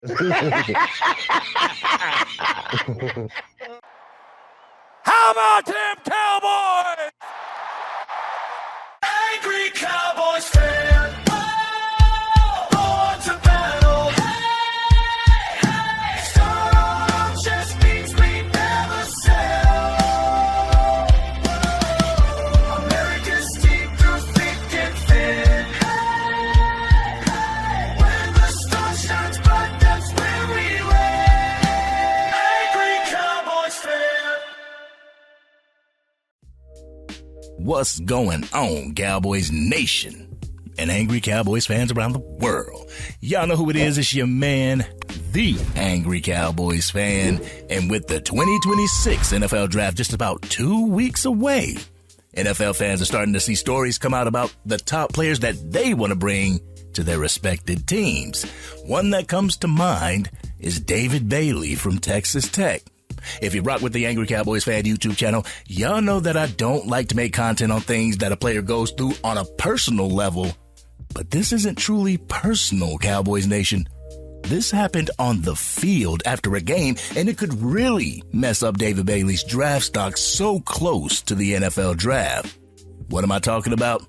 How about them Cowboys? Angry Cowboys fan. Born to battle. Some just means we never sell. America's team through thick and thin. When the sun shines bright, that's where we win. Angry Cowboys fan. What's going on, Cowboys Nation and Angry Cowboys fans around the world? Y'all know who it is. It's your man, the Angry Cowboys Fan. And with the 2026 NFL Draft just about 2 weeks away, NFL fans are starting to see stories come out about the top players that they want to bring to their respected teams. One that comes to mind is David Bailey from Texas Tech. If you rock with the Angry Cowboys Fan YouTube channel, y'all know that I don't like to make content on things that a player goes through on a personal level. But this isn't truly personal, Cowboys Nation. This happened on the field after a game, and it could really mess up David Bailey's draft stock so close to the NFL Draft. What am I talking about?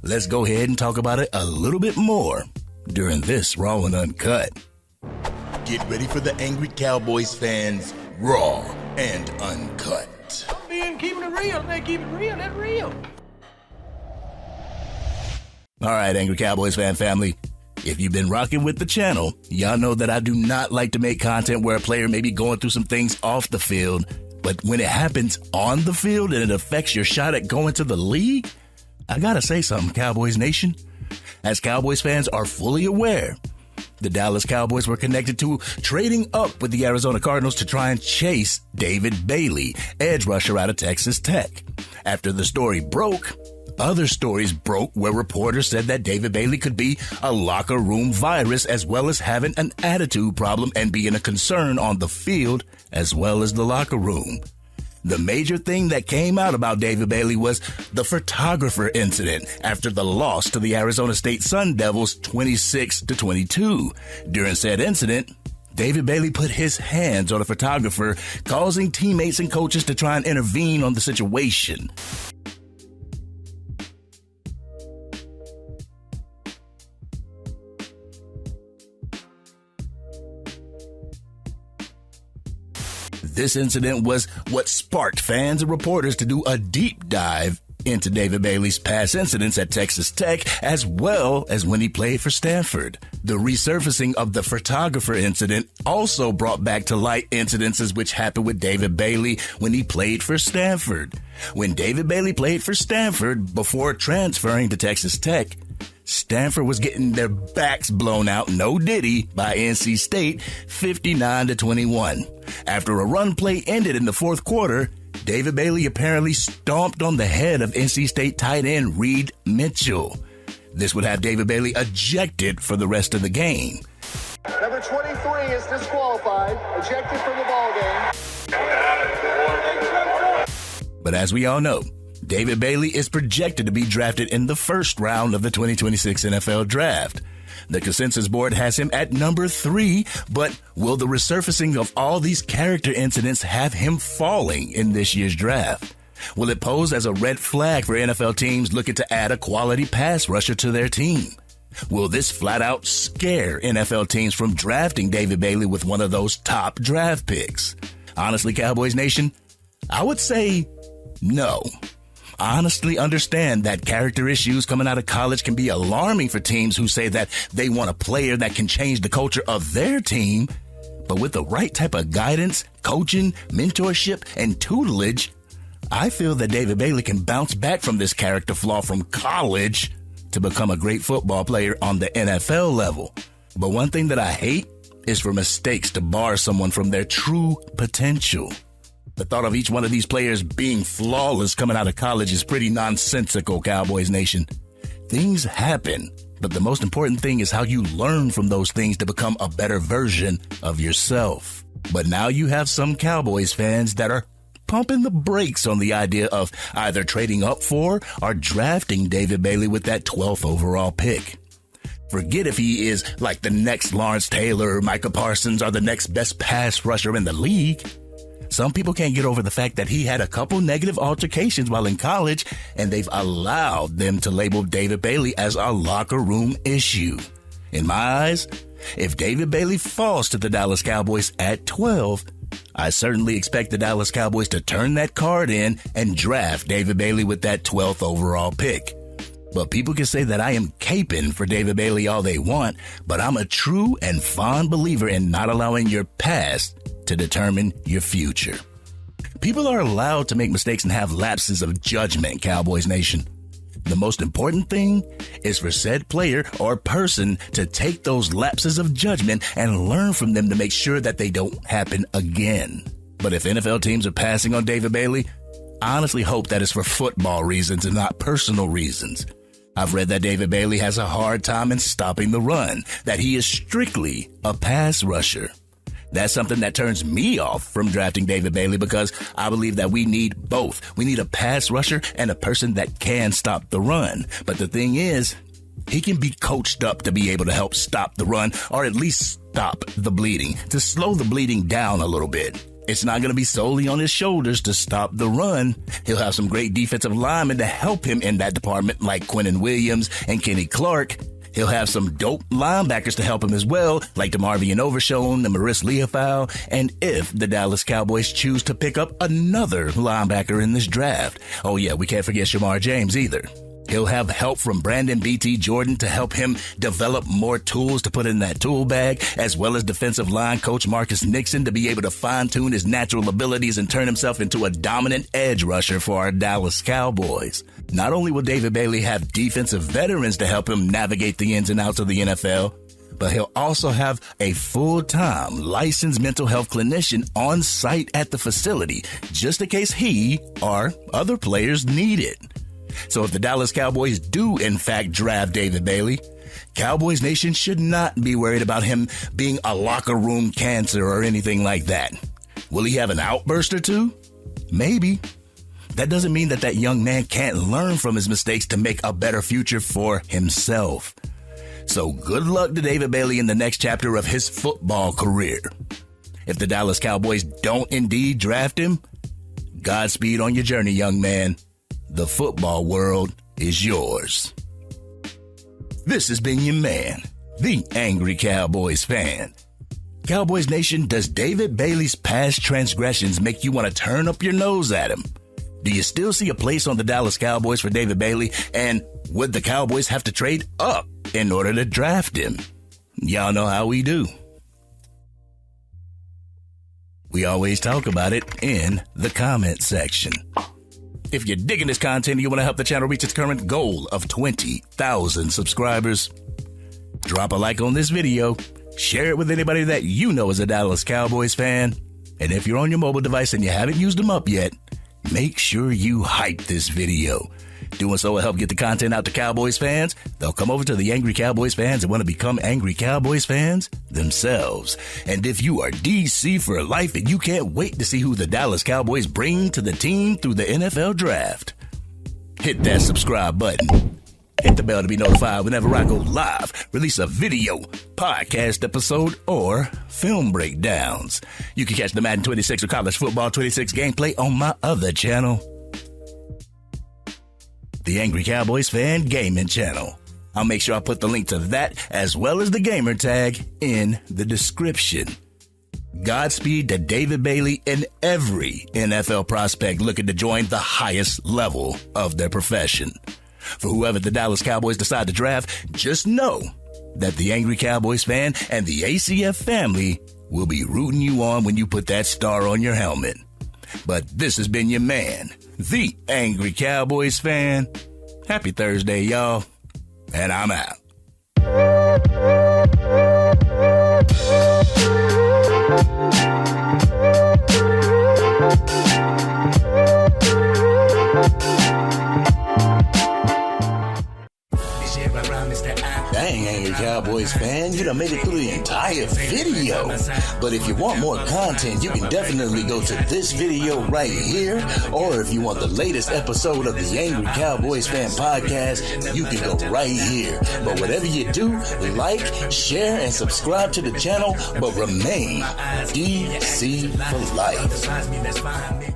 Let's go ahead and talk about it a little bit more during this Raw and Uncut. Get ready for the Angry Cowboys Fans Raw and Uncut. Man, keeping it real. They keep it real. That's real. All right, Angry Cowboys fan family. If you've been rocking with the channel, y'all know that I do not like to make content where a player may be going through some things off the field, but when it happens on the field and it affects your shot at going to the league, I gotta say something, Cowboys Nation. As Cowboys fans are fully aware, the Dallas Cowboys were connected to trading up with the Arizona Cardinals to try and chase David Bailey, edge rusher out of Texas Tech. After the story broke, other stories broke where reporters said that David Bailey could be a locker room virus as well as having an attitude problem and being a concern on the field as well as the locker room. The major thing that came out about David Bailey was the photographer incident after the loss to the Arizona State Sun Devils 26-22. During said incident, David Bailey put his hands on a photographer, causing teammates and coaches to try and intervene on the situation. This incident was what sparked fans and reporters to do a deep dive into David Bailey's past incidents at Texas Tech, as well as when he played for Stanford. The resurfacing of the photographer incident also brought back to light incidences which happened with David Bailey when he played for Stanford. When David Bailey played for Stanford before transferring to Texas Tech, Stanford was getting their backs blown out, no diddy, by NC State 59-21. After a run play ended in the fourth quarter, David Bailey apparently stomped on the head of NC State tight end Reed Mitchell. This would have David Bailey ejected for the rest of the game. Number 23 is disqualified, ejected from the ball game. But as we all know, David Bailey is projected to be drafted in the first round of the 2026 NFL Draft. The consensus board has him at number 3, but will the resurfacing of all these character incidents have him falling in this year's draft? Will it pose as a red flag for NFL teams looking to add a quality pass rusher to their team? Will this flat out scare NFL teams from drafting David Bailey with one of those top draft picks? Honestly, Cowboys Nation, I would say no. I honestly understand that character issues coming out of college can be alarming for teams who say that they want a player that can change the culture of their team. But with the right type of guidance, coaching, mentorship, and tutelage, I feel that David Bailey can bounce back from this character flaw from college to become a great football player on the NFL level. But one thing that I hate is for mistakes to bar someone from their true potential. The thought of each one of these players being flawless coming out of college is pretty nonsensical, Cowboys Nation. Things happen, but the most important thing is how you learn from those things to become a better version of yourself. But now you have some Cowboys fans that are pumping the brakes on the idea of either trading up for or drafting David Bailey with that 12th overall pick. Forget if he is like the next Lawrence Taylor or Micah Parsons or the next best pass rusher in the league. Some people can't get over the fact that he had a couple negative altercations while in college, and they've allowed them to label David Bailey as a locker room issue. In my eyes, if David Bailey falls to the Dallas Cowboys at 12, I certainly expect the Dallas Cowboys to turn that card in and draft David Bailey with that 12th overall pick. But people can say that I am caping for David Bailey all they want, but I'm a true and fond believer in not allowing your past to determine your future. People are allowed to make mistakes and have lapses of judgment, Cowboys Nation. The most important thing is for said player or person to take those lapses of judgment and learn from them to make sure that they don't happen again. But if NFL teams are passing on David Bailey, I honestly hope that it's for football reasons and not personal reasons. I've read that David Bailey has a hard time in stopping the run, that he is strictly a pass rusher. That's something that turns me off from drafting David Bailey because I believe that we need both. We need a pass rusher and a person that can stop the run. But the thing is, he can be coached up to be able to help stop the run or at least stop the bleeding, to slow the bleeding down a little bit. It's not going to be solely on his shoulders to stop the run. He'll have some great defensive linemen to help him in that department like Quinnen Williams and Kenny Clark. He'll have some dope linebackers to help him as well, like DeMarvion Overshown and Maurice Leofau, and if the Dallas Cowboys choose to pick up another linebacker in this draft. Oh yeah, we can't forget Shamar James either. He'll have help from Brandon B.T. Jordan to help him develop more tools to put in that tool bag, as well as defensive line coach Marcus Nixon to be able to fine-tune his natural abilities and turn himself into a dominant edge rusher for our Dallas Cowboys. Not only will David Bailey have defensive veterans to help him navigate the ins and outs of the NFL, but he'll also have a full-time licensed mental health clinician on site at the facility, just in case he or other players need it. So if the Dallas Cowboys do, in fact, draft David Bailey, Cowboys Nation should not be worried about him being a locker room cancer or anything like that. Will he have an outburst or two? Maybe. That doesn't mean that that young man can't learn from his mistakes to make a better future for himself. So good luck to David Bailey in the next chapter of his football career. If the Dallas Cowboys don't indeed draft him, Godspeed on your journey, young man. The football world is yours. This has been your man, the Angry Cowboys Fan. Cowboys Nation, does David Bailey's past transgressions make you want to turn up your nose at him? Do you still see a place on the Dallas Cowboys for David Bailey? And would the Cowboys have to trade up in order to draft him? Y'all know how we do. We always talk about it in the comment section. If you're digging this content and you want to help the channel reach its current goal of 20,000 subscribers, drop a like on this video, share it with anybody that you know is a Dallas Cowboys fan, and if you're on your mobile device and you haven't used them up yet, make sure you hype this video. Doing so will help get the content out to Cowboys fans. They'll come over to the Angry Cowboys fans and want to become Angry Cowboys fans themselves. And if you are DC for life and you can't wait to see who the Dallas Cowboys bring to the team through the NFL draft, hit that subscribe button. Hit the bell to be notified whenever I go live, release a video, podcast episode, or film breakdowns. You can catch the Madden 26 or College Football 26 gameplay on my other channel, the Angry Cowboys Fan Gaming Channel. I'll make sure I put the link to that as well as the gamer tag in the description. Godspeed to David Bailey and every NFL prospect looking to join the highest level of their profession. For whoever the Dallas Cowboys decide to draft, just know that the Angry Cowboys Fan and the ACF family will be rooting you on when you put that star on your helmet. But this has been your man, the Angry Cowboys Fan. Happy Thursday, y'all. And I'm out. Dang, Angry Cowboys Fan, you done made it through the entire video. But if you want more content, you can definitely go to this video right here. Or if you want the latest episode of the Angry Cowboys Fan podcast, you can go right here. But whatever you do, like, share, and subscribe to the channel, but remain DC for life.